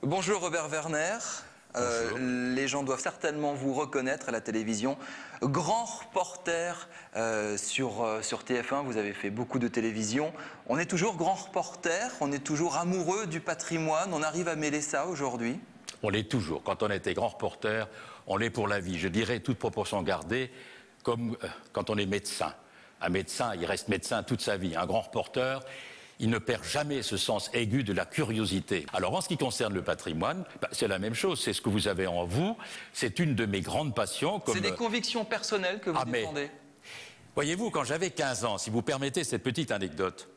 Bonjour Robert Werner. Les gens doivent certainement vous reconnaître à la télévision. Grand reporter sur TF1, vous avez fait beaucoup de télévision. On est toujours grand reporter, on est toujours amoureux du patrimoine, on arrive à mêler ça aujourd'hui? On l'est toujours. Quand on était grand reporter, on l'est pour la vie. Je dirais, toute proportion gardée, comme quand on est médecin. Un médecin, il reste médecin toute sa vie. Un grand reporter, il ne perd jamais ce sens aigu de la curiosité. Alors, en ce qui concerne le patrimoine, c'est la même chose. C'est ce que vous avez en vous. C'est une de mes grandes passions. C'est des convictions personnelles que vous défendez. Voyez-vous, quand j'avais 15 ans, si vous permettez cette petite anecdote,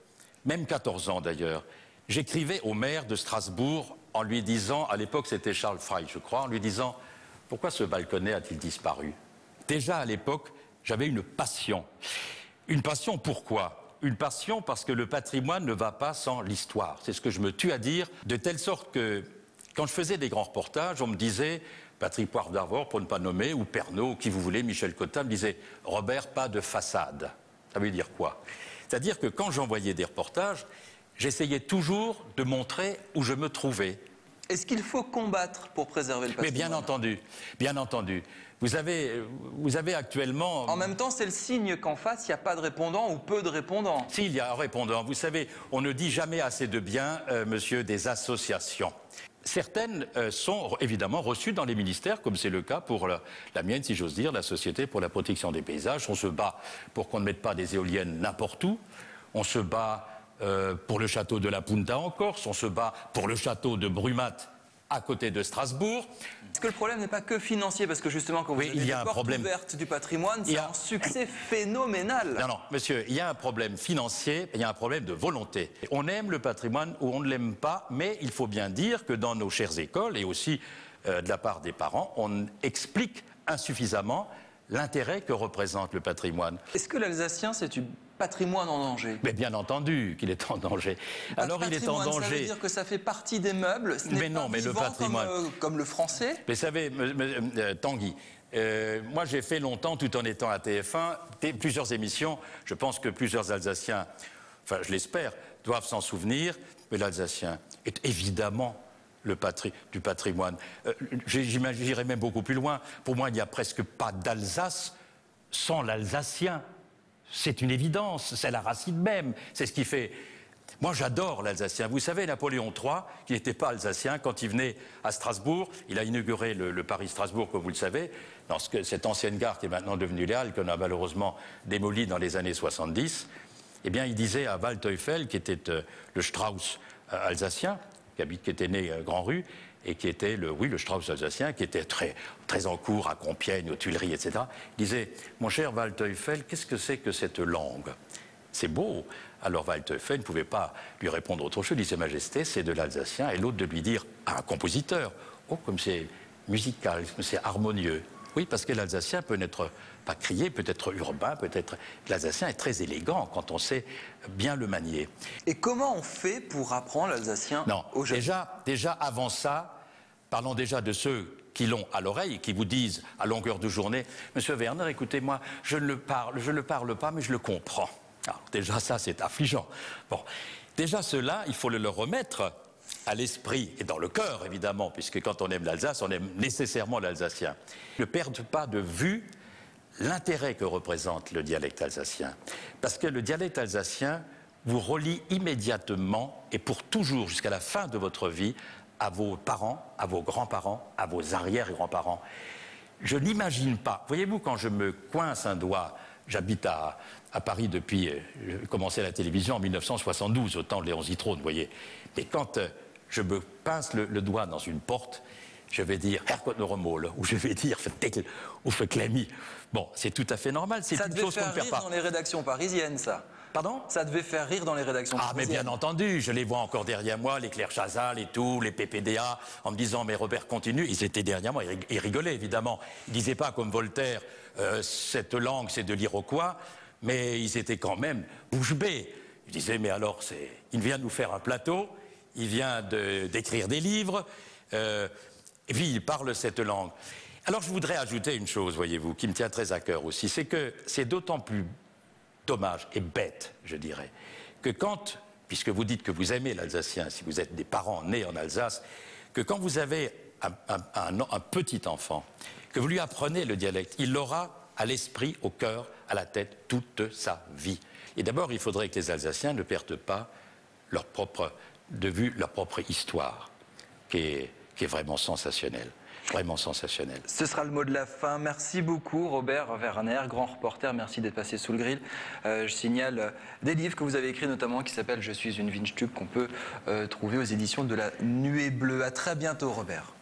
même 14 ans d'ailleurs, j'écrivais au maire de Strasbourg en lui disant, à l'époque c'était Charles Frey, je crois, en lui disant « Pourquoi ce balconnet a-t-il disparu ?» Déjà à l'époque, j'avais une passion. Une passion pourquoi? Une passion parce que le patrimoine ne va pas sans l'histoire. C'est ce que je me tue à dire, de telle sorte que quand je faisais des grands reportages, on me disait, Patrick Poivre d'Arvor, pour ne pas nommer, ou Pernaut, ou qui vous voulez, Michel Cotta, me disait, Robert, pas de façade. Ça veut dire quoi? C'est-à-dire que quand j'envoyais des reportages, j'essayais toujours de montrer où je me trouvais. Est-ce qu'il faut combattre pour préserver le patrimoine? Mais bien entendu, bien entendu. Vous avez actuellement... En même temps, c'est le signe qu'en face, il n'y a pas de répondants ou peu de répondants. Si, il y a un répondant. Vous savez, on ne dit jamais assez de bien, monsieur, des associations. Certaines sont évidemment reçues dans les ministères, comme c'est le cas pour la mienne, si j'ose dire, la Société pour la protection des paysages. On se bat pour qu'on ne mette pas des éoliennes n'importe où. On se bat pour le château de la Punta en Corse. On se bat pour le château de Brumat à côté de Strasbourg. Est-ce que le problème n'est pas que financier? Parce que justement, quand vous avez des portes ouvertes du patrimoine, c'est un succès phénoménal. Non, non, monsieur, il y a un problème financier, il y a un problème de volonté. On aime le patrimoine ou on ne l'aime pas, mais il faut bien dire que dans nos chères écoles, et aussi de la part des parents, on explique insuffisamment l'intérêt que représente le patrimoine. Est-ce que l'Alsacien, c'est du patrimoine en danger? Mais bien entendu qu'il est en danger. Alors il est en danger. Ça veut dire que ça fait partie des meubles, ce n'est pas mais le vivant patrimoine comme le français. Mais vous savez, Tanguy, moi j'ai fait longtemps, tout en étant à TF1, plusieurs émissions. Je pense que plusieurs Alsaciens, enfin je l'espère, doivent s'en souvenir. Mais l'Alsacien est évidemment du patrimoine. J'irais même beaucoup plus loin. Pour moi, il n'y a presque pas d'Alsace sans l'Alsacien. C'est une évidence, c'est la racine même, c'est ce qui fait... Moi j'adore l'Alsacien. Vous savez, Napoléon III, qui n'était pas alsacien, quand il venait à Strasbourg, il a inauguré le Paris-Strasbourg, comme vous le savez, dans cette ancienne gare qui est maintenant devenue les Halles, qu'on a malheureusement démolie dans les années 70. Eh bien, il disait à Waldteufel, qui était le Strauss alsacien, qui était né Grand-Rue, et qui était le Strauss alsacien, qui était très en cours à Compiègne, aux Tuileries, etc. Il disait, mon cher Waldteufel, qu'est-ce que c'est que cette langue? C'est beau. Alors Waldteufel ne pouvait pas lui répondre autre chose. Il disait, Majesté, c'est de l'alsacien. Et l'autre de lui dire, à un compositeur, oh, comme c'est musical, comme c'est harmonieux. Oui, parce que l'alsacien peut n'être pas crié, peut être urbain, l'alsacien est très élégant quand on sait bien le manier. Et comment on fait pour apprendre l'alsacien aux jeunes? Déjà avant ça, parlons déjà de ceux qui l'ont à l'oreille, qui vous disent à longueur de journée, Monsieur Werner, écoutez-moi, je ne le parle pas, mais je le comprends. Alors déjà ça, c'est affligeant. Bon, déjà cela, il faut le leur remettre à l'esprit et dans le cœur, évidemment, puisque quand on aime l'Alsace, on aime nécessairement l'alsacien. Ne perdent pas de vue l'intérêt que représente le dialecte alsacien. Parce que le dialecte alsacien vous relie immédiatement et pour toujours, jusqu'à la fin de votre vie, à vos parents, à vos grands-parents, à vos arrière-grands-parents. Je n'imagine pas, voyez-vous, quand je me coince un doigt, j'habite à Paris depuis, j'ai commencé la télévision en 1972, au temps de Léon Zitrone, vous voyez. Et quand je me pince le doigt dans une porte, je vais dire Hercot Noromol, ou je vais dire Fetekl ou Feklemi. Bon, c'est tout à fait normal, c'est une chose qu'on ne perd pas. Ça devait faire rire dans les rédactions parisiennes, ça. Pardon? Ça devait faire rire dans les rédactions parisiennes. Ah, mais bien entendu, je les vois encore derrière moi, les Claire Chazal et tout, les PPDA, en me disant, mais Robert, continue. Ils étaient derrière moi, ils rigolaient, évidemment. Ils disaient pas, comme Voltaire, cette langue, c'est de l'iroquois, mais ils étaient quand même bouche bée. Ils disaient, mais alors, il vient de nous faire un plateau, il vient d'écrire des livres, et puis il parle cette langue. Alors, je voudrais ajouter une chose, voyez-vous, qui me tient très à cœur aussi, c'est que c'est d'autant plus dommage et bête, je dirais, que quand, puisque vous dites que vous aimez l'alsacien, si vous êtes des parents nés en Alsace, que quand vous avez un petit enfant, que vous lui apprenez le dialecte, il l'aura à l'esprit, au cœur, à la tête, toute sa vie. Et d'abord, il faudrait que les Alsaciens ne perdent pas de vue leur propre histoire, qui est vraiment sensationnelle. Vraiment sensationnelle. Ce sera le mot de la fin. Merci beaucoup Robert Werner, grand reporter. Merci d'être passé sous le grill. Je signale des livres que vous avez écrits notamment qui s'appellent « Je suis une Windstube » qu'on peut trouver aux éditions de la Nuée Bleue. À très bientôt Robert.